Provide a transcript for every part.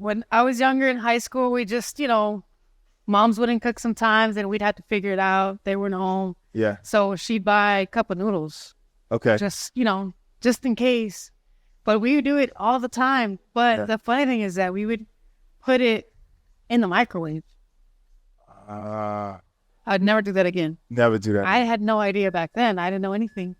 when I was younger in high school, we just, moms wouldn't cook sometimes and we'd have to figure it out. They weren't home. Yeah. So she'd buy a cup of noodles. Okay. Just in case. But we would do it all the time. But the funny thing is that we would put it in the microwave. I'd never do that again. Never do that. I had no idea back then. I didn't know anything.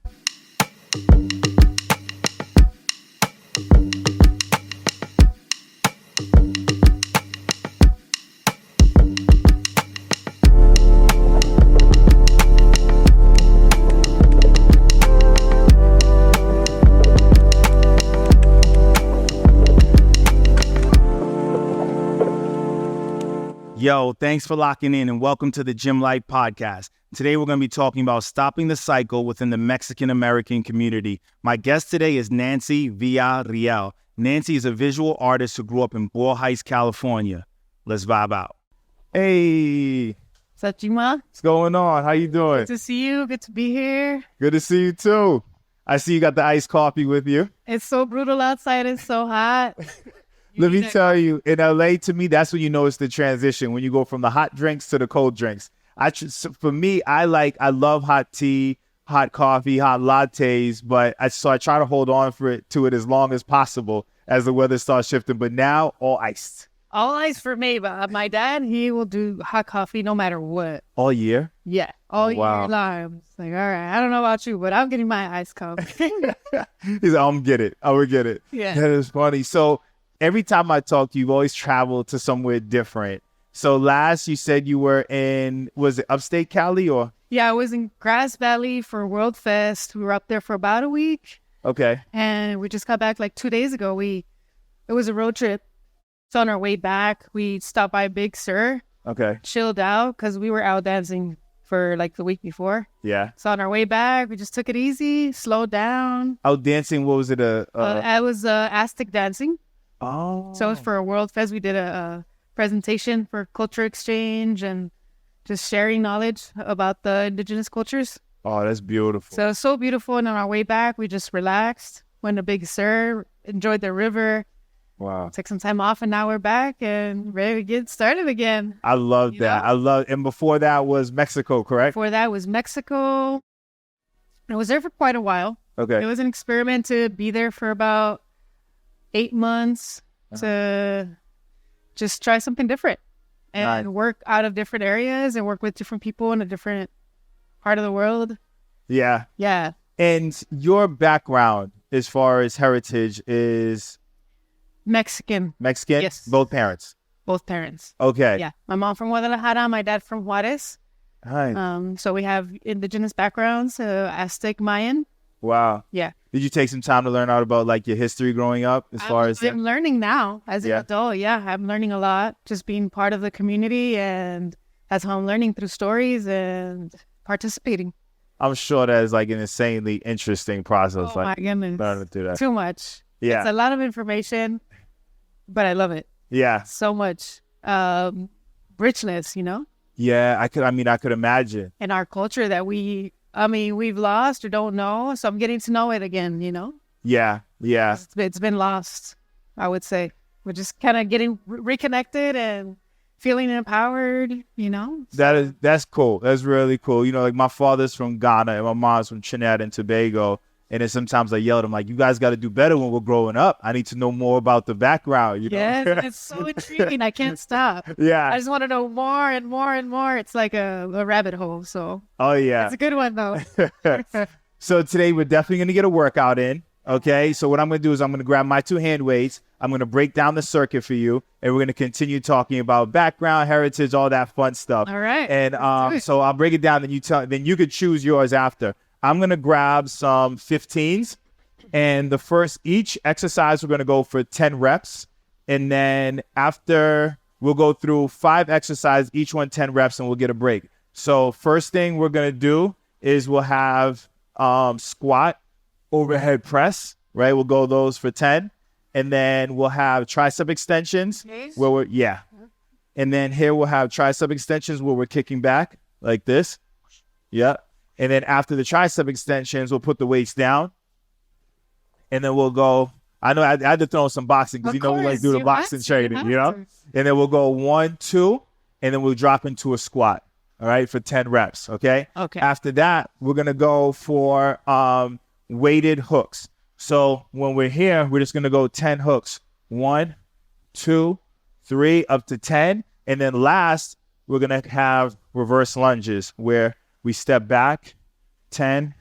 Yo, thanks for locking in and welcome to the Gym Life Podcast. Today we're going to be talking about stopping the cycle within the Mexican-American community. My guest today is Nancy Villarreal. Nancy is a visual artist who grew up in Boyle Heights, California. Let's vibe out. Hey. What's up, Jyima? What's going on? How you doing? Good to see you. Good to be here. Good to see you too. I see you got the iced coffee with you. It's so brutal outside. It's so hot. Let me tell you, in LA, to me, that's when you know it's the transition, when you go from the hot drinks to the cold drinks. For me, I love hot tea, hot coffee, hot lattes, but I try to hold on to it as long as possible as the weather starts shifting. But now, all iced. All ice for me, but my dad, he will do hot coffee no matter what. All year? Yeah, all year Wow. long. It's like, all right, I don't know about you, but I'm getting my iced coffee. He's like, I'm gonna get it. I will get it. Yeah. That is funny. So every time I talk to you, you've always traveled to somewhere different. So last you said you were in, was it upstate Cali or? Yeah, I was in Grass Valley for World Fest. We were up there for about a week. Okay. And we just got back like 2 days ago. It was a road trip. So on our way back, we stopped by Big Sur, Okay. chilled out because we were out dancing for like the week before. Yeah. So on our way back, we just took it easy, slowed down. Out dancing, what was it? I was Aztec dancing. Oh. So it was for a World Fest. We did a presentation for culture exchange and just sharing knowledge about the indigenous cultures. Oh, that's beautiful. So it was so beautiful. And on our way back, we just relaxed, went to Big Sur, enjoyed the river, Wow. took some time off, and now we're back and ready to get started again. I love that. And before that was Mexico, correct? Before that was Mexico. I was there for quite a while. Okay. It was an experiment to be there for about 8 months to just try something different and Nice. work out of different areas and work with different people in a different part of the world. Yeah. Yeah. And your background as far as heritage is Mexican, Mexican? Yes. Both parents? both parents. Okay. Yeah. My mom from Guadalajara, my dad from Juarez. Hi. So we have indigenous backgrounds, Aztec, Mayan. Wow. Yeah. Did you take some time to learn out about like your history growing up as far as I'm learning now as an Yeah. adult. Yeah, I'm learning a lot, just being part of the community, and that's how I'm learning through stories and participating. I'm sure that is like an insanely interesting process. Oh my like goodness, learning to do that. too much. Yeah. It's a lot of information, but I love it Yeah. so much. Richness, Yeah. I could imagine. in our culture that we've lost or don't know. So I'm getting to know it again. Yeah. Yeah. It's been lost, I would say. We're just kind of getting reconnected and feeling empowered, That's cool. That's really cool. Like my father's from Ghana and my mom's from Trinidad and Tobago. And then sometimes I yell at them like, you guys got to do better when we're growing up. I need to know more about the background, Yes, and it's so intriguing. I can't stop. I Yeah. just want to know more and more and more. It's like a rabbit hole. So Oh, yeah. it's a good one, though. So today we're definitely going to get a workout in. Okay. So what I'm going to do is I'm going to grab my 2 hand weights. I'm going to break down the circuit for you. And we're going to continue talking about background, heritage, all that fun stuff. All right. And Let's do it. so I'll break it down. Then you could choose yours after. I'm going to grab some 15s. And each exercise, we're going to go for 10 reps. And then after, we'll go through 5 exercises, each one 10 reps, and we'll get a break. So first thing we're going to do is we'll have squat, overhead press, right? We'll go those for 10. And then we'll have tricep extensions. Yes. And then here we'll have tricep extensions where we're kicking back like this. Yeah. And then after the tricep extensions, we'll put the weights down. And then we'll go I know I had to throw in some boxing because, Of we like course, do the you boxing have to, training, you have to. And then we'll go 1, 2, and then we'll drop into a squat. All right, for 10 reps. Okay. Okay. After that, we're gonna go for weighted hooks. So when we're here, we're just gonna go 10 hooks. 1, 2, 3, up to 10, and then last we're gonna have reverse lunges where we step back, 10,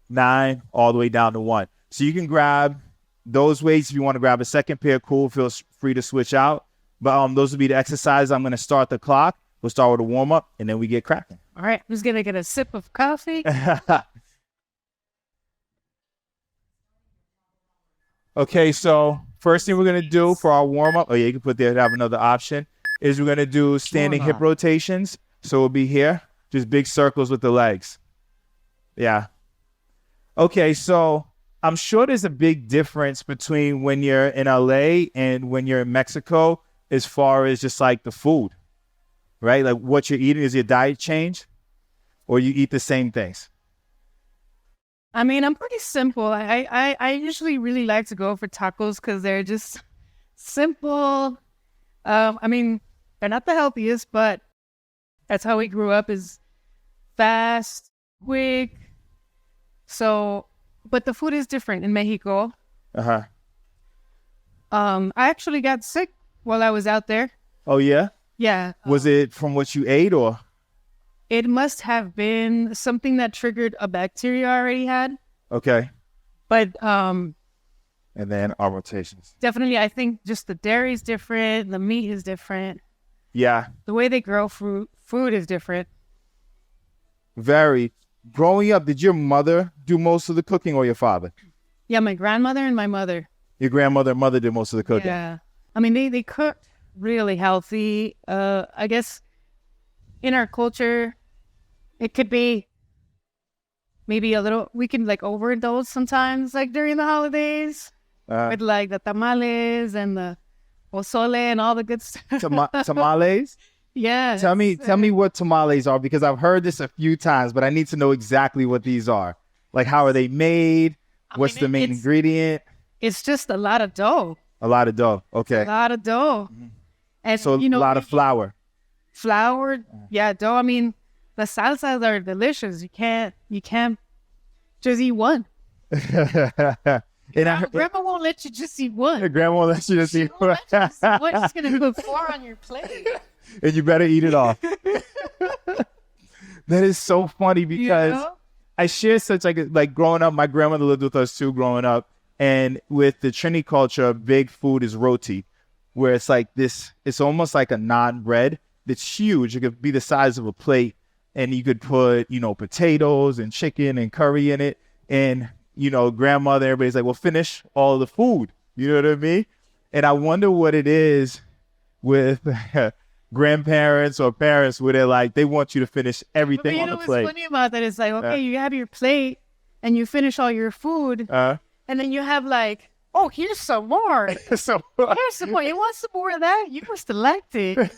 9, all the way down to 1. So you can grab those weights if you want to grab a second pair. Cool, feel free to switch out. But those will be the exercises. I'm gonna start the clock. We'll start with a warm up, and then we get cracking. All right, I'm just gonna get a sip of coffee. Okay, so first thing we're gonna do for our warm up. Oh yeah, you can put there to have another option. Is we're gonna do standing hip rotations. So we'll be here, just big circles with the legs. Yeah. Okay, so I'm sure there's a big difference between when you're in LA and when you're in Mexico as far as just like the food, right? Like what you're eating. Is your diet change, or you eat the same things? I mean, I'm pretty simple. I usually really like to go for tacos because they're just simple. I mean, they're not the healthiest, but that's how we grew up, is fast, quick. So, but the food is different in Mexico. Uh-huh. I actually got sick while I was out there. Oh, yeah? Yeah. Was it from what you ate, or? It must have been something that triggered a bacteria I already had. Okay. But and then our rotations. definitely, I think just the dairy is different. The meat is different. Yeah. The way they grow food is different. Very. Growing up, did your mother do most of the cooking or your father? Yeah, my grandmother and my mother. Your grandmother and mother did most of the cooking. Yeah. I mean, they cooked really healthy. I guess in our culture, it could be maybe a little, we can like overindulge sometimes, like during the holidays with like the tamales and the pozole and all the good stuff. Tamales? Yeah. Tell me what tamales are, because I've heard this a few times, but I need to know exactly what these are. Like, how are they made? What's the main ingredient? It's just a lot of dough. A lot of dough. Okay. A lot of dough. And So a lot of flour. Flour, yeah, dough. I mean, the salsas are delicious. You can't just eat one. Grandma won't let you just eat one. Grandma won't let you just eat one. She's gonna put 4 on your plate. And you better eat it off. That is so funny because I share such like growing up, my grandmother lived with us too growing up. And with the Trini culture, big food is roti, where it's like this, it's almost like a naan bread that's huge. It could be the size of a plate, and you could put, potatoes and chicken and curry in it. And, grandmother, everybody's like, well, finish all the food. You know what I mean? And I wonder what it is with grandparents or parents where they're like, they want you to finish everything on the plate. What's funny about that is like, okay, you have your plate and you finish all your food. And then you have like, oh, here's some more. Here's some more. You want some more of that? You must have liked it.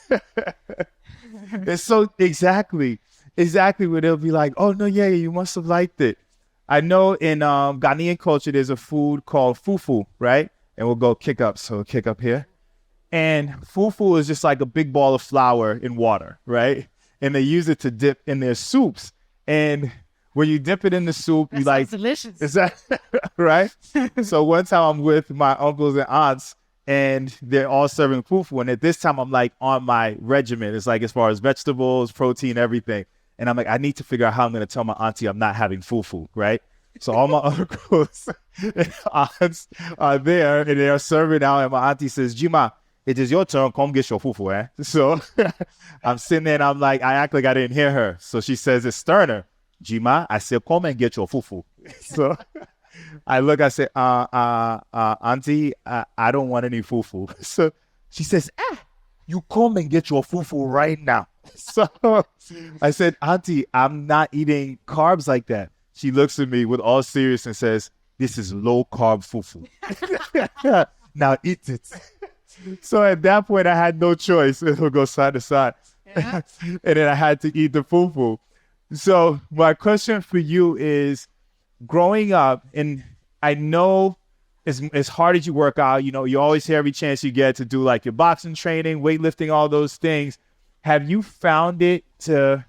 It's so exactly where they'll be like, oh no, yeah, you must have liked it. I know in Ghanaian culture, there's a food called fufu, right? And we'll go kick up. So kick up here. And fufu is just like a big ball of flour in water, right? And they use it to dip in their soups. And when you dip it in the soup, that you like, delicious. Is that right? So one time I'm with my uncles and aunts, and they're all serving fufu. And at this time, I'm like on my regimen. It's like as far as vegetables, protein, everything. And I'm like, I need to figure out how I'm going to tell my auntie I'm not having fufu, right? So all my uncles and aunts are there, and they are serving out. And my auntie says, Jyima, it is your turn. Come get your fufu, eh? So I'm sitting there, and I'm like, I act like I didn't hear her. So she says, it's sterner. Jyima, I said, come and get your fufu. So I look, I said, auntie, I don't want any fufu. So she says, you come and get your fufu right now. So I said, auntie, I'm not eating carbs like that. She looks at me with all seriousness and says, this is low carb fufu. Now eat it. So at that point, I had no choice. It'll go side to side. Yeah. And then I had to eat the fufu. So my question for you is, growing up, and I know as hard as you work out, you always hear every chance you get to do like your boxing training, weightlifting, all those things. Have you found it to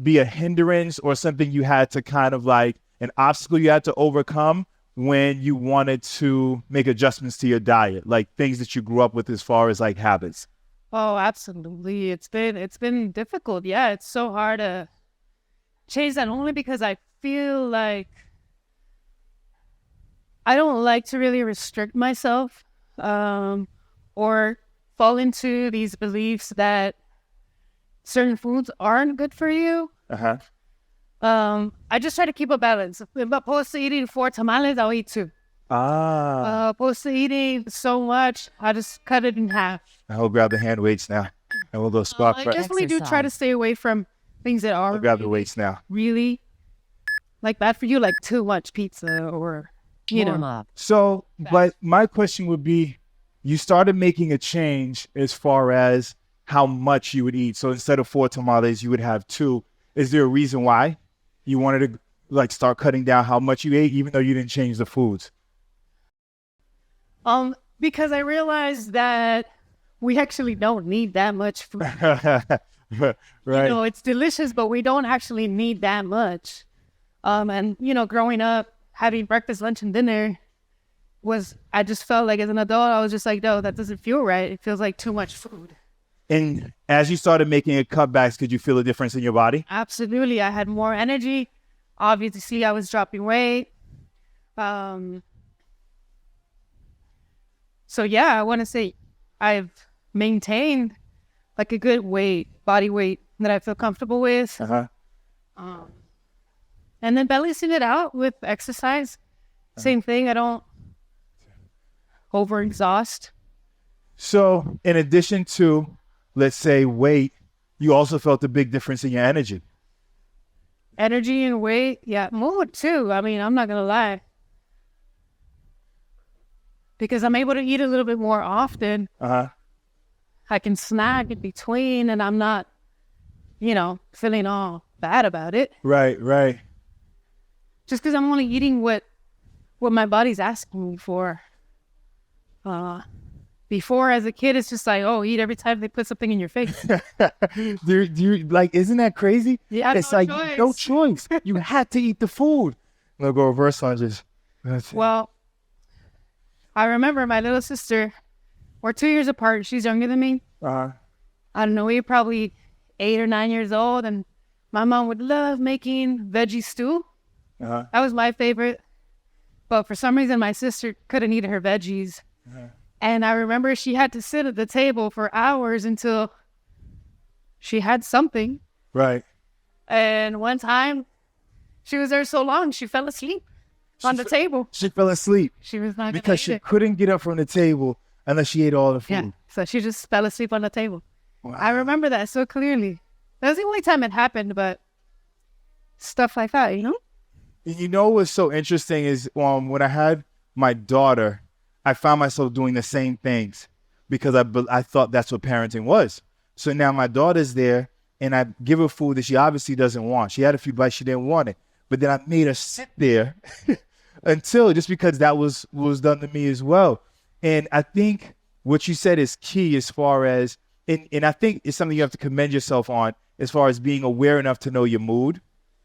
be a hindrance or something you had to kind of like an obstacle you had to overcome when you wanted to make adjustments to your diet, like things that you grew up with as far as like habits? Oh, absolutely. It's been difficult. Yeah, it's so hard to change that only because I feel like I don't like to really restrict myself, or fall into these beliefs that certain foods aren't good for you. Uh-huh. I just try to keep a balance. If I'm opposed to eating 4 tamales, I'll eat 2. Ah. Opposed to eating so much, I just cut it in half. I'll grab the hand weights now and we'll go squat I press. definitely do try to stay away from things that I'll are grab the weights now. really like bad for you, like too much pizza or, Warm up. So, but my question would be, you started making a change as far as how much you would eat. So instead of 4 tamales, you would have 2. Is there a reason why you wanted to like start cutting down how much you ate, even though you didn't change the foods? Because I realized that we actually don't need that much food. Right. It's delicious, but we don't actually need that much. And growing up, having breakfast, lunch, and dinner I just felt like as an adult, I was just like, no, that doesn't feel right. It feels like too much food. And as you started making cutbacks, could you feel a difference in your body? Absolutely. I had more energy. Obviously, I was dropping weight. So yeah, I want to say I've maintained like a good body weight that I feel comfortable with. Uh-huh. And then balancing it out with exercise. Same thing. I don't overexhaust. So in addition to, let's say, weight, you also felt a big difference in your energy. Energy and weight. Yeah, mood too. I mean, I'm not going to lie. Because I'm able to eat a little bit more often. Uh-huh. I can snack in between and I'm not, feeling all bad about it. Right. Just because I'm only eating what my body's asking me for. Before, as a kid, it's just like, oh, eat every time they put something in your face. do you like? Isn't that crazy? Yeah, it's no like choice. no choice. You had to eat the food. I'll go reverse lunges. Well, I remember my little sister. We're 2 years apart. She's younger than me. Uh-huh. I don't know. We were probably 8 or 9 years old, and my mom would love making veggie stew. Uh-huh. That was my favorite. But for some reason, my sister couldn't eat her veggies. Uh-huh. And I remember she had to sit at the table for hours until she had something. Right. And one time, she was there so long, she fell asleep on the table. She fell asleep She was not because she couldn't get up from the table unless she ate all the food. Yeah, so she just fell asleep on the table. Wow. I remember that so clearly. That was the only time it happened, but stuff like that, And what's so interesting is when I had my daughter, I found myself doing the same things because I thought that's what parenting was. So now my daughter's there and I give her food that she obviously doesn't want. She had a few bites, she didn't want it. But then I made her sit there until, just because that was done to me as well. And I think what you said is key as far as, and I think it's something you have to commend yourself on as far as being aware enough to know your mood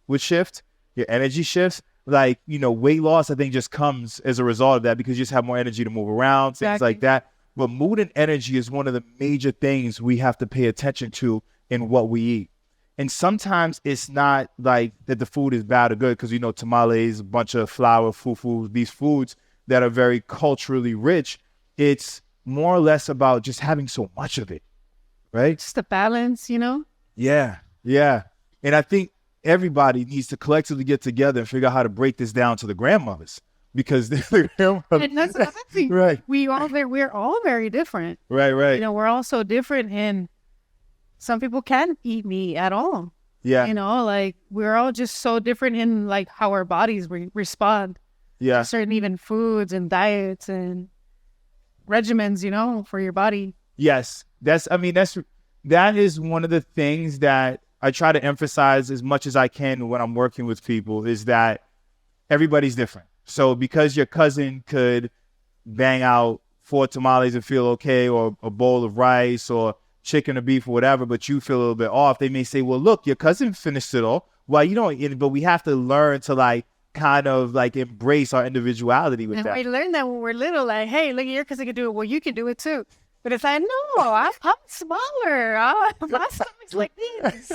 would shift, your energy shifts. Like, weight loss, I think, just comes as a result of that because you just have more energy to move around, things like that. But mood and energy is one of the major things we have to pay attention to in what we eat. And sometimes it's not like that the food is bad or good because, tamales, a bunch of flour, fufu, these foods that are very culturally rich. It's more or less about just having so much of it, right? Just the balance, Yeah. And I think everybody needs to collectively get together and figure out how to break this down to the grandmothers because the grandmothers. And that's another thing. Right. We're all very different. Right. We're all so different, and some people can't eat meat at all. Yeah. Like we're all just so different in like how our bodies respond. Yeah. To certain even foods and diets and regimens, for your body. Yes. That is one of the things that I try to emphasize as much as I can when I'm working with people is that everybody's different. So because your cousin could bang out 4 tamales and feel okay, or a bowl of rice or chicken or beef or whatever, but you feel a little bit off, they may say, well, look, your cousin finished it all. Well, you don't, but we have to learn to like kind of like embrace our individuality with And that. we learned that when we're little, like, hey, look at your cousin can do it. Well, you can do it too. But it's like, no, I'm smaller. My stomach's like this.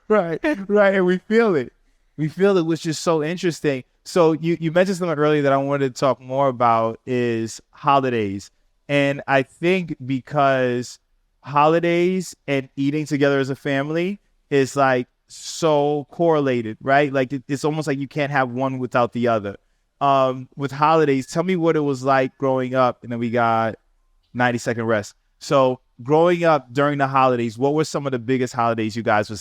Right, right. And we feel it. We feel it, which is so interesting. So you mentioned something earlier that I wanted to talk more about is holidays. And I think because holidays and eating together as a family is like so correlated, right? Like it's almost like you can't have one without the other. With holidays, tell me what it was like growing up, and then we got 90-second rest. So growing up during the holidays, what were some of the biggest holidays you guys would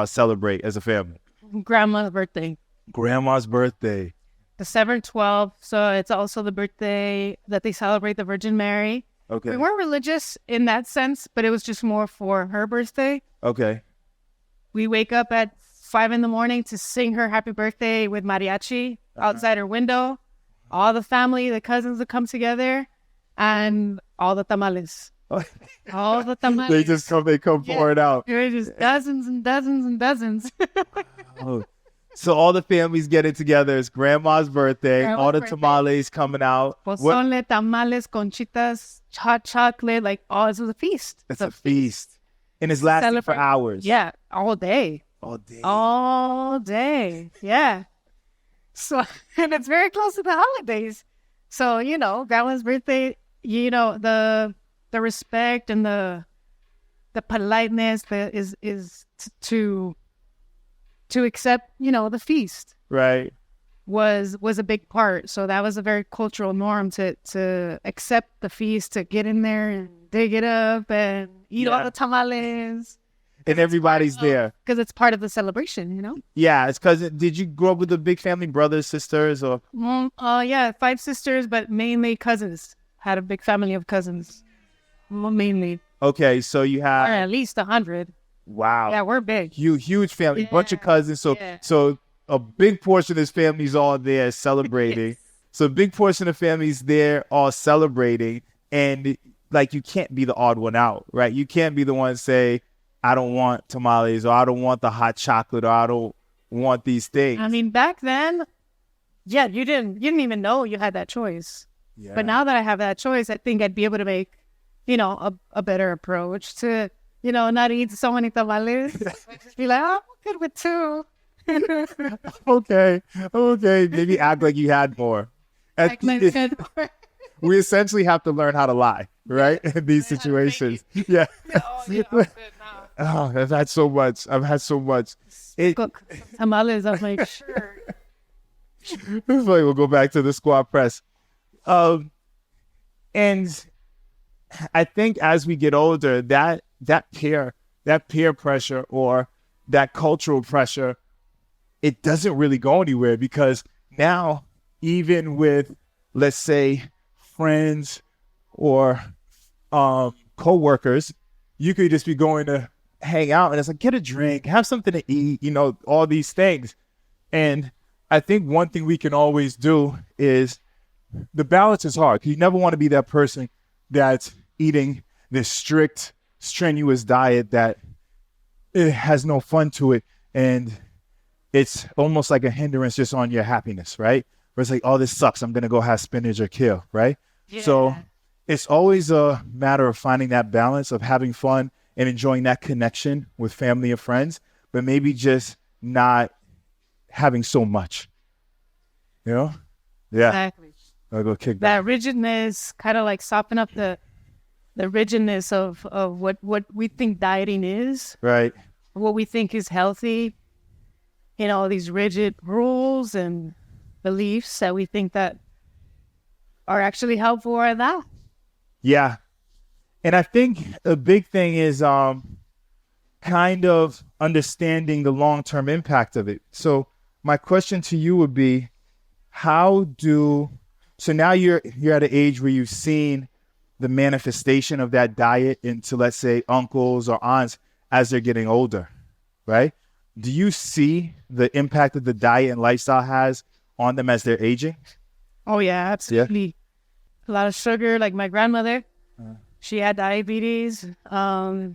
celebrate as a family? Grandma's birthday. Grandma's birthday. December 12th. So it's also the birthday that they celebrate the Virgin Mary. Okay. We weren't religious in that sense, but it was just more for her birthday. Okay. We wake up at 5 a.m. to sing her happy birthday with mariachi outside her window. All the family, the cousins would come together, and all the tamales. All the tamales. They come pour it out. There were just dozens and dozens and dozens. Oh. So all the families getting together. It's grandma's birthday. Grandma's all the birthday. tamales coming out. Pozole, tamales, conchitas, hot chocolate, like, oh, this was a feast. It's a feast. And it's lasting for hours. Yeah, all day. All day. All day. Yeah. So, and it's very close to the holidays. So, you know, grandma's birthday, you know, the respect and the politeness that is to accept, you know, the feast. Right. Was a big part. So that was a very cultural norm to accept the feast, to get in there and dig it up and eat all the tamales. And everybody's there. Because it's part of the celebration, you know? Yeah, it's because, did you grow up with a big family, brothers, sisters, or? Yeah, 5 sisters, but mainly cousins. Had a big family of cousins. Mainly. Okay, so you Or have. at least 100. Wow. Yeah, we're big. Huge family, bunch of cousins. So a big portion of this family's all there celebrating. Yes. So a big portion of the family's there all celebrating. And like, you can't be the odd one out, right? You can't be the one say, I don't want tamales, or I don't want the hot chocolate, or I don't want these things. I mean, back then, yeah, you didn't even know you had that choice. Yeah. But now that I have that choice, I think I'd be able to make, you know, a better approach to, you know, not eat so many tamales. Just be like, oh, I'm good with 2. Okay. Maybe act like you had more. We essentially have to learn how to lie, right? In these situations. Yeah. Oh, yeah, I'm good now. Oh, I've had so much. Cook tamales, I'm like, sure. It's like we'll go back to the squat press. And I think as we get older, that peer pressure or that cultural pressure, it doesn't really go anywhere, because now, even with, let's say, friends or co-workers, you could just be going to hang out and it's like, get a drink, have something to eat, you know, all these things. And I think one thing we can always do is, the balance is hard. You never want to be that person that's eating this strict, strenuous diet that it has no fun to it, and it's almost like a hindrance just on your happiness, right? Where it's like, oh, this sucks, I'm gonna go have spinach or kale, right? Yeah. So it's always a matter of finding that balance of having fun and enjoying that connection with family and friends, but maybe just not having so much, you know? Yeah. Exactly. I'll go kick back. That rigidness, kind of like soften up the rigidness of what we think dieting is, Right. what we think is healthy. You know, these rigid rules and beliefs that we think that are actually helpful or not. Yeah. And I think a big thing is kind of understanding the long-term impact of it. So my question to you would be, so now you're at an age where you've seen the manifestation of that diet into, let's say, uncles or aunts as they're getting older, right? Do you see the impact that the diet and lifestyle has on them as they're aging? Oh yeah, absolutely. a lot of sugar. Like my grandmother, she had diabetes. So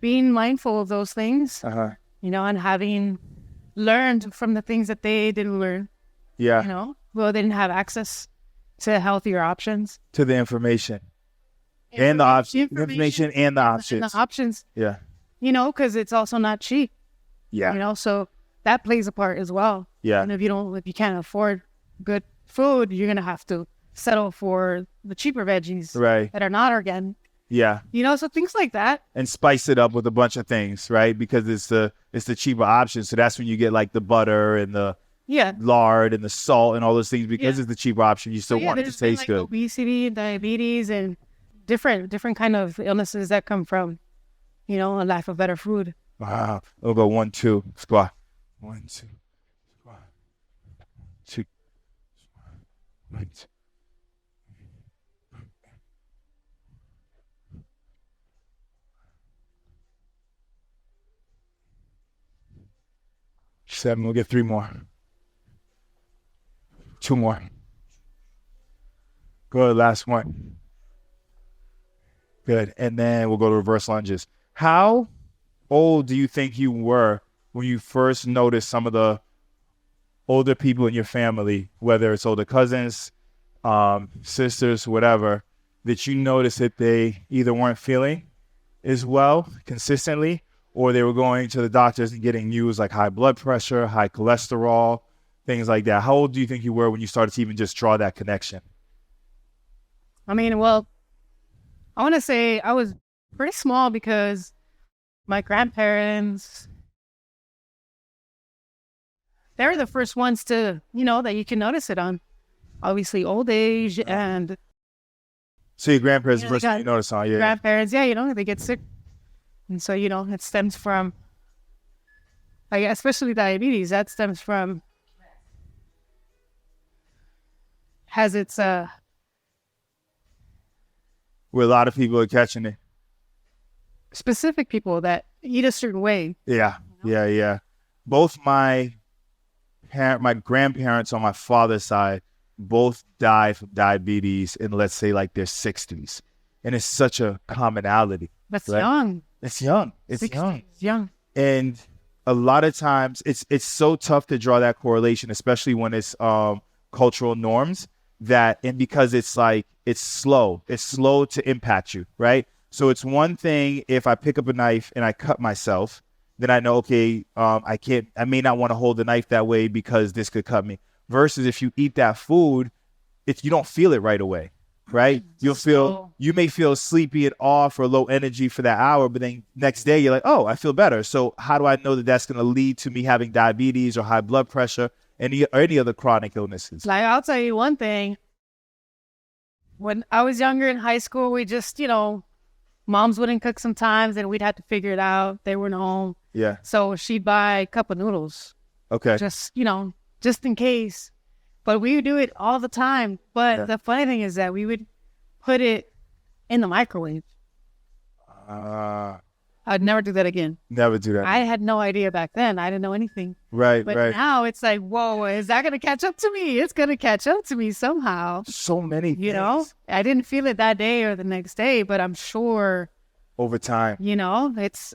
being mindful of those things, and having learned from the things that they didn't learn, Yeah. well, they didn't have access to healthier options. To the information and the options. Information and the And the options. options, Yeah. because it's also not cheap, Yeah. so that plays a part as well. Yeah. And if you can't afford good food, you're going to have to settle for the cheaper veggies Right. that are not organic, Yeah. so things like that. And spice it up with a bunch of things, right? Because it's the cheaper option. So that's when you get like the butter and the Yeah. lard and the salt and all those things, because Yeah. it's the cheaper option. You still want it to There's been taste like good. obesity and diabetes and different kind of illnesses that come from, a lack of better food. Wow. We'll go 1, 2, squat. 1, 2, squat. 2, squat. 1, 2. 7. We'll get 3 more. 2 more. Good. Last one. Good. And then we'll go to reverse lunges. How old do you think you were when you first noticed some of the older people in your family, whether it's older cousins, sisters, whatever, that you noticed that they either weren't feeling as well consistently, or they were going to the doctors and getting news like high blood pressure, high cholesterol, things like that? How old do you think you were when you started to even just draw that connection? I mean, well, I want to say I was pretty small because my grandparents, they're the first ones to, that you can notice it on. Obviously, old age and So your grandparents they first got you noticed on, yeah. grandparents, they get sick. And so, it stems from, like, especially diabetes, that stems from, has its, Where a lot of people are catching it. specific people that eat a certain way. Yeah, yeah. Both my grandparents on my father's side both died from diabetes in, let's say, like their 60s. And it's such a commonality. That's right? young. It's young. It's 60 young. is young. And a lot of times it's so tough to draw that correlation, especially when it's cultural norms, and because it's slow to impact you, right? So it's one thing if I pick up a knife and I cut myself, then I know, okay, I may not want to hold the knife that way because this could cut me. Versus if you eat that food, you don't feel it right away, right? You may feel sleepy and off or low energy for that hour, but then next day you're like, oh, I feel better. So how do I know that that's going to lead to me having diabetes or high blood pressure, or any other chronic illnesses? Like, I'll tell you one thing. When I was younger in high school, we just, moms wouldn't cook sometimes and we'd have to figure it out. They weren't home. Yeah. So she'd buy a cup of noodles. Okay. Just in case. But we would do it all the time. But the funny thing is that we would put it in the microwave. I'd never do that again. Never do that. I had no idea back then. I didn't know anything. Right, But right. now it's like, whoa, is that going to catch up to me? It's going to catch up to me somehow. So many things. I didn't feel it that day or the next day, but I'm sure, Over time. it's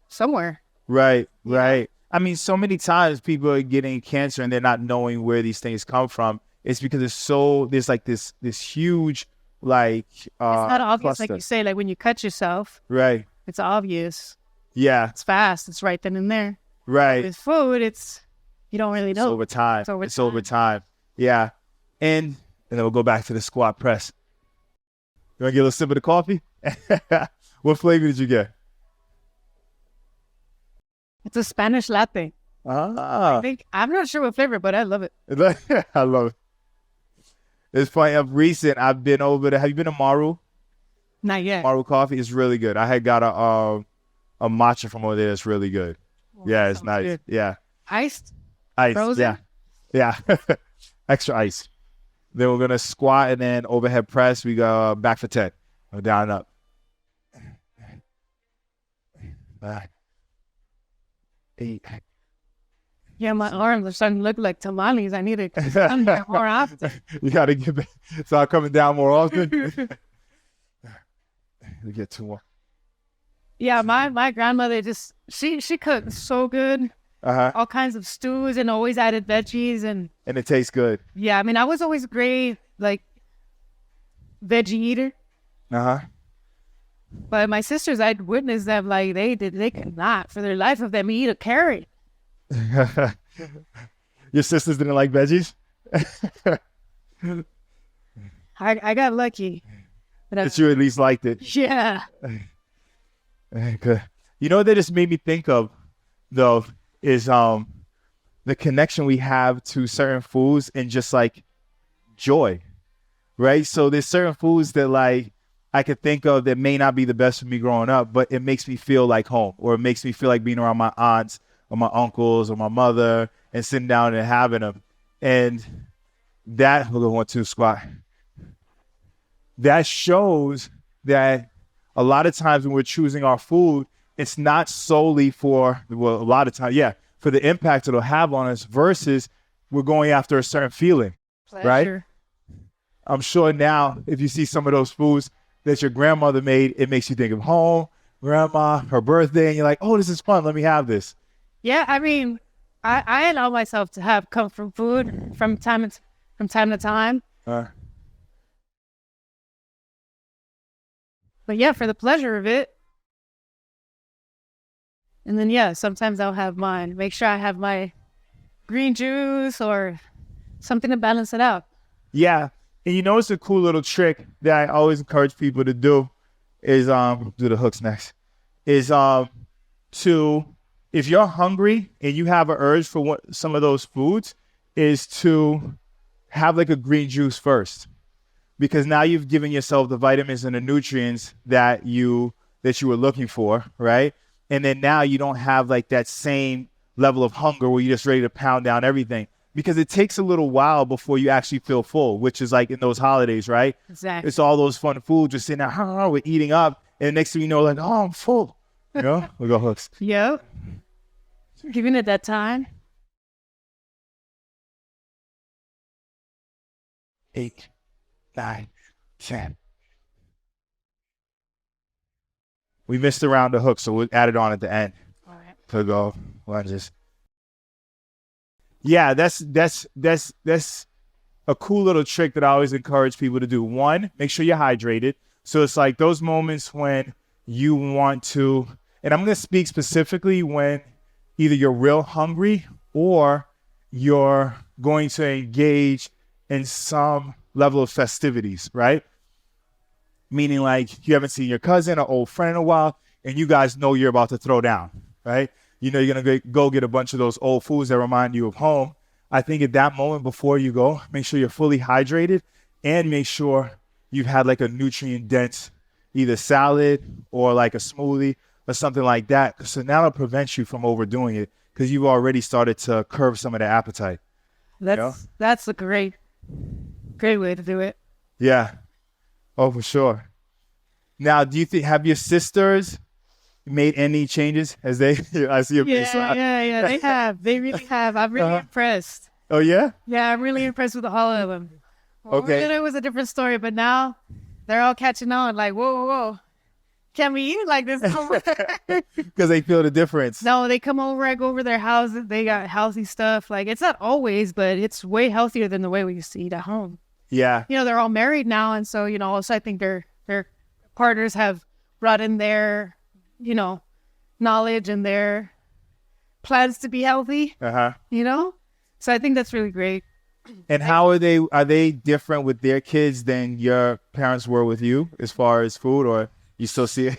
somewhere. Right, right. I mean, so many times people are getting cancer and they're not knowing where these things come from. It's because there's like this huge, like, It's not obvious, cluster. like you say, like when you cut yourself, Right. it's obvious. Yeah. It's fast. It's right then and there. Right. With food, you don't really It's know. over time. It's over time. Yeah. And then we'll go back to the squat press. You want to get a little sip of the coffee? What flavor did you get? It's a Spanish latte. Ah. I'm not sure what flavor, but I love it. I love it. It's funny. I've been over there. Have you been to Maru? Not yet. Maru Coffee is really good. I had got a matcha from over there. It's really good. Oh, Yeah, that it's sounds nice. good. Yeah. Iced? Ice. Frozen? Yeah. Extra ice. Then we're gonna squat and then overhead press. We go back for 10. Go down and up. Back. 8. Yeah, my arms are starting to look like tamales. I need to come there more often. You got to get back. Start coming down more often. You get two more. Yeah, my grandmother just she cooked so good. All kinds of stews and always added veggies and it tastes good. yeah, I mean I was always a great like veggie eater. But my sisters, I'd witnessed them like they could not for their life of them eat a carrot. Your sisters didn't like veggies? I got lucky. But you at least liked it. Yeah. Good. You know what that just made me think of, though, is the connection we have to certain foods and just like joy, right? So there's certain foods that like I could think of that may not be the best for me growing up, but it makes me feel like home, or it makes me feel like being around my aunts or my uncles or my mother and sitting down and having them. And that, we'll go 1, 2 squat. That shows that a lot of times when we're choosing our food, it's not solely for, well, a lot of times, yeah, for the impact it'll have on us versus we're going after a certain feeling, Pleasure. right? I'm sure now if you see some of those foods that your grandmother made, it makes you think of home, grandma, her birthday, and you're like, oh, this is fun. Let me have this. Yeah, I mean, I allow myself to have comfort food from time to time. But yeah, for the pleasure of it. And then yeah, sometimes I'll have mine. Make sure I have my green juice or something to balance it out. Yeah. And you know, it's a cool little trick that I always encourage people to do is, do the hooks next, is to, if you're hungry and you have an urge for some of those foods, is to have like a green juice first. Because now you've given yourself the vitamins and the nutrients that you were looking for, right? And then now you don't have like that same level of hunger where you're just ready to pound down everything. Because it takes a little while before you actually feel full, which is like in those holidays, right? Exactly. It's all those fun foods just sitting there, we're eating up. And next thing you know, like, oh, I'm full. You know? We go hooks. Yep. Giving it that time. 8, 9, 10. We missed a round of hooks, so we'll add it on at the end. All right. To go lunges. Yeah, that's a cool little trick that I always encourage people to do. One, make sure you're hydrated. So it's like those moments when you want to, and I'm going to speak specifically when either you're real hungry or you're going to engage in some level of festivities, right? Meaning like you haven't seen your cousin or old friend in a while, and you guys know you're about to throw down, right? You know you're going to go get a bunch of those old foods that remind you of home. I think at that moment before you go, make sure you're fully hydrated and make sure you've had like a nutrient-dense either salad or like a smoothie or something like that. So now it'll prevent you from overdoing it because you've already started to curb some of the appetite. That's a great way to do it. Yeah. Oh, for sure. Now, do you think, have your sisters made any changes as they, I see a face. Yeah, they have. They really have. I'm really impressed. Oh, yeah? Yeah, I'm really impressed with all of them. Okay. It was a different story, but now they're all catching on like, whoa. Can we eat like this? Because they feel the difference. No, they come over, I go over their houses. They got healthy stuff. Like, it's not always, but it's way healthier than the way we used to eat at home. Yeah. You know, they're all married now. And so, also I think their partners have brought in their, knowledge and their plans to be healthy, So I think that's really great. And how are they different with their kids than your parents were with you as far as food, or you still see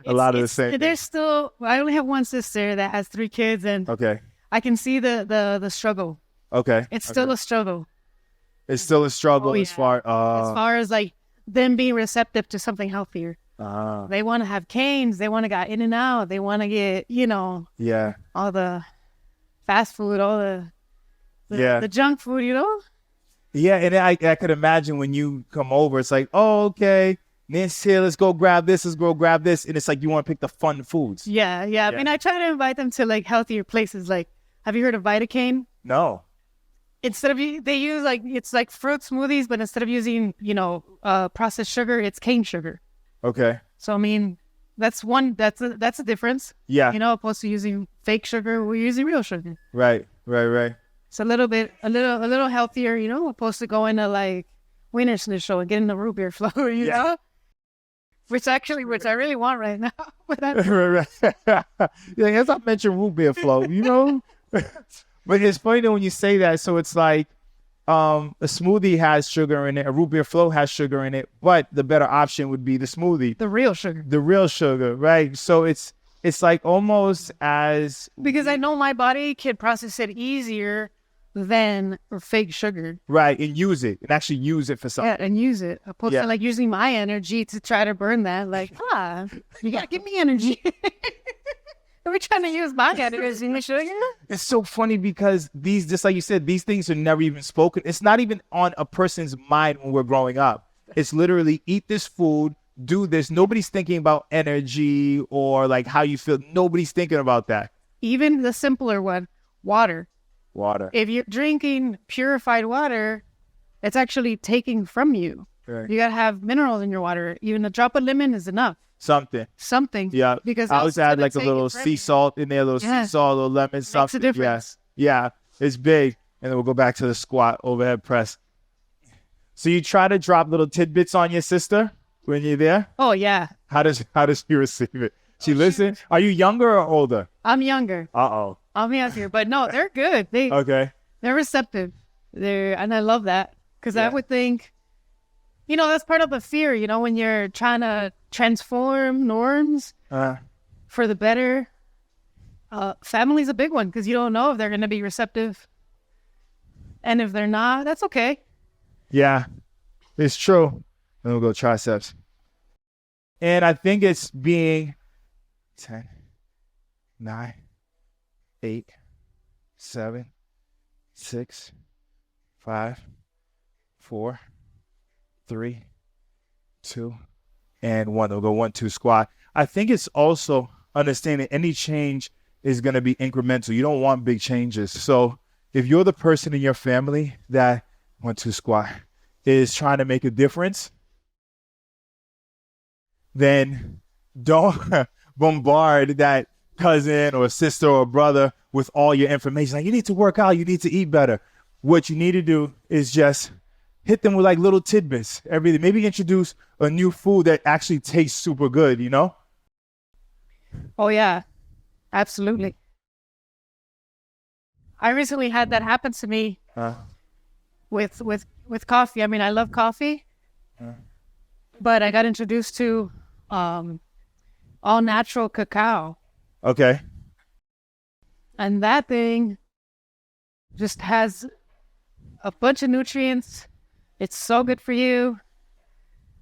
a lot of the same? There's still, I only have one sister that has 3 kids, and okay, I can see the struggle. Okay. It's still a struggle. It's still a struggle as far as like them being receptive to something healthier. They want to have canes. They want to get in and out. They want to get, all the fast food, all the junk food, Yeah, and I could imagine when you come over, it's like, oh, okay, Nancy's here, let's go grab this, and it's like you want to pick the fun foods. Yeah. I mean, I try to invite them to like healthier places, like Have you heard of Vitacaine? No. Instead of they use like it's like fruit smoothies, but instead of using processed sugar, it's cane sugar. Okay. So I mean, that's a difference. Yeah. Opposed to using fake sugar, we're using real sugar. Right. It's a little healthier, opposed to going to like Wiener Schnitzel and getting the root beer flow, know? Which I really want right now. Right. Yeah, as I mentioned root beer flow, But it's funny though when you say that. So it's like a smoothie has sugar in it, a root beer flow has sugar in it, but the better option would be the smoothie. The real sugar. The real sugar, right? So it's like almost as... Because I know my body can process it easier than fake sugar. Right, and use it, and actually use it for something. Yeah, and use it. Opposed to like using my energy to try to burn that. Like, you gotta give me energy. We're trying to use my energy and sugar. It's so funny because just like you said, these things are never even spoken. It's not even on a person's mind when we're growing up. It's literally eat this food, do this. Nobody's thinking about energy or like how you feel. Nobody's thinking about that. Even the simpler one, water. Water. If you're drinking purified water, it's actually taking from you. Right. You gotta have minerals in your water. Even a drop of lemon is enough. Something. Yeah. Because I always add like a little sea salt in there, sea salt, a little lemon, something. Makes a difference. Yeah. It's big. And then we'll go back to the squat overhead press. So you try to drop little tidbits on your sister when you're there? Oh yeah. How does she receive it? She listen? Are you younger or older? I'm younger. Uh-oh. I'm younger. But no, they're good. They're receptive. And I love that. Because I would think, that's part of the fear, when you're trying to transform norms for the better. Family's a big one because you don't know if they're going to be receptive. And if they're not, that's okay. Yeah, it's true. Then we'll go triceps. And I think it's being 10, 9, 8, 7, 6, 5, 4, 3, 2, and 1. We'll go 1, 2 squat. I think it's also understanding any change is going to be incremental. You don't want big changes. So if you're the person in your family that 1, 2 squat is trying to make a difference, then don't bombard that cousin or sister or brother with all your information. Like, you need to work out, you need to eat better. What you need to do is just hit them with like little tidbits every day. Maybe introduce a new food that actually tastes super good, Oh yeah, absolutely. I recently had that happen to me with coffee. I mean, I love coffee, but I got introduced to all natural cacao. Okay. And that thing just has a bunch of nutrients. It's so good for you.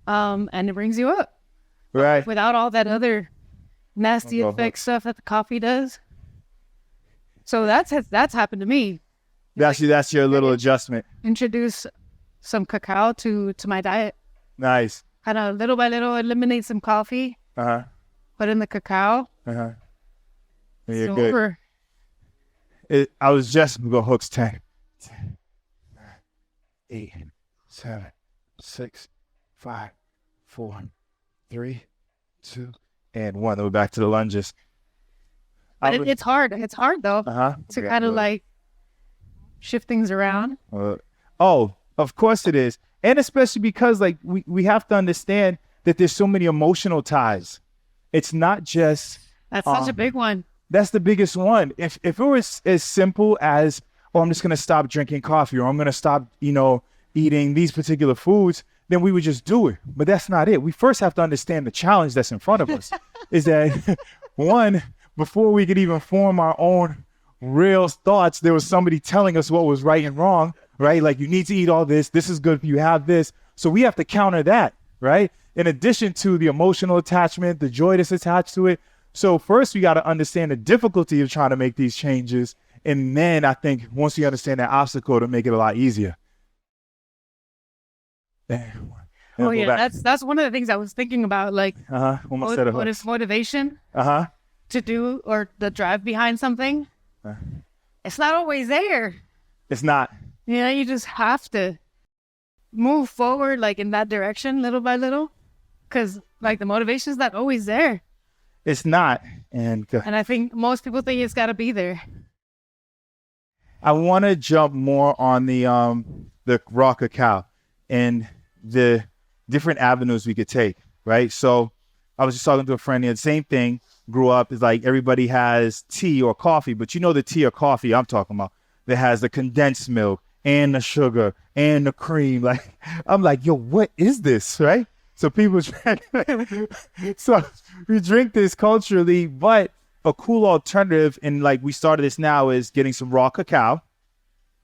And it brings you up. Right. Without all that other nasty effect stuff that the coffee does. So that's happened to me. That's your little adjustment. Introduce some cacao to my diet. Nice. Kind of little by little eliminate some coffee. Put in the cacao. You're good. I was just going to go hooks 10, 9, 8, 7, 6, 5, 4, 3, 2, and 1. Then we're back to the lunges. But it's hard. It's hard though to kind of like shift things around. Of course it is. And especially because like we have to understand that there's so many emotional ties. It's not just... That's such a big one. That's the biggest one. If it was as simple as, I'm just going to stop drinking coffee, or I'm going to stop, eating these particular foods, then we would just do it. But that's not it. We first have to understand the challenge that's in front of us. Is that, one, before we could even form our own real thoughts, there was somebody telling us what was right and wrong, right? Like, you need to eat all this. This is good if you have this. So we have to counter that, right? In addition to the emotional attachment, the joy that's attached to it. So first, we got to understand the difficulty of trying to make these changes. And then I think once you understand that obstacle, it'll make it a lot easier. Oh yeah, that's one of the things I was thinking about. Like, what is motivation to do or the drive behind something? it's not always there. It's not. You know, you just have to move forward like in that direction little by little, because like the motivation's not always there. It's not. And I think most people think it's got to be there. I want to jump more on the raw cacao and the different avenues we could take, right? So I was just talking to a friend, the same thing, grew up, is like everybody has tea or coffee, but you know the tea or coffee I'm talking about that has the condensed milk and the sugar and the cream. Like, I'm like, yo, what is this, right? So people drink, so we drink this culturally, but a cool alternative, and like we started this now, is getting some raw cacao,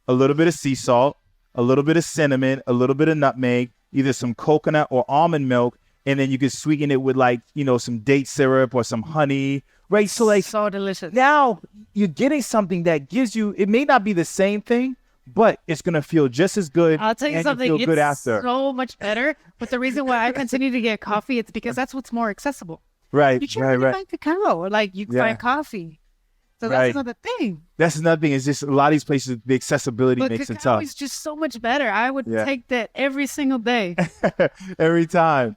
a little bit of sea salt, a little bit of cinnamon, a little bit of nutmeg, either some coconut or almond milk, and then you can sweeten it with like, you know, some date syrup or some honey, right? So like, So delicious. now you're getting something that gives you, it may not be the same thing, but it's going to feel just as good. I'll tell you and something, feel good it's after. so much better. But the reason why I continue to get coffee, it's because that's what's more accessible. Right, You can't right, really right. find cacao, or like you can Yeah. find coffee. So that's Right. another thing. That's another thing. Is just a lot of these places, the accessibility But makes it cacao tough is just so much better. I would Yeah. take that every single day. every time.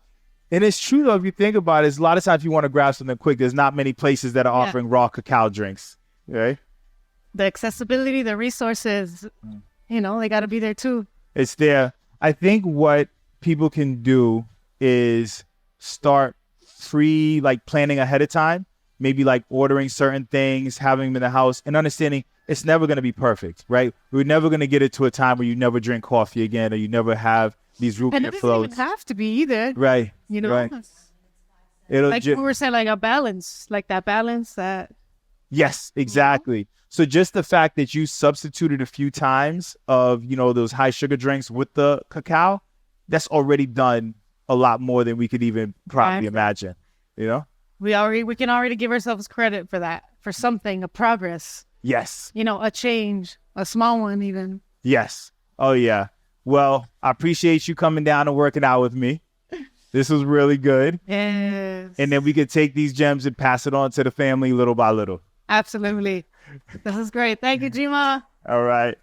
And it's true though, if you think about it, a lot of times you want to grab something quick. There's not many places that are Yeah. offering raw cacao drinks, right? The accessibility, the resources, you know, they got to be there too. It's there. I think what people can do is start like planning ahead of time, maybe like ordering certain things, having them in the house, and understanding it's never going to be perfect, right? We're never going to get it to a time where you never drink coffee again, or you never have these root And beer it doesn't even floats. have to be either. Right. You know, Right. It'll like we were saying, like a balance, like that balance that. Yes, exactly. So just the fact that you substituted a few times of, you know, those high sugar drinks with the cacao, that's already done a lot more than we could even probably Right. imagine, you know? We can already give ourselves credit for that, for something, a progress, Yes. you know, a change, a small one even. Yes. Oh, yeah. Well, I appreciate you coming down and working out with me. This was really good. Yes. And then we could take these gems and pass it on to the family little by little. Absolutely. This is great. Thank you, Jyima. All right.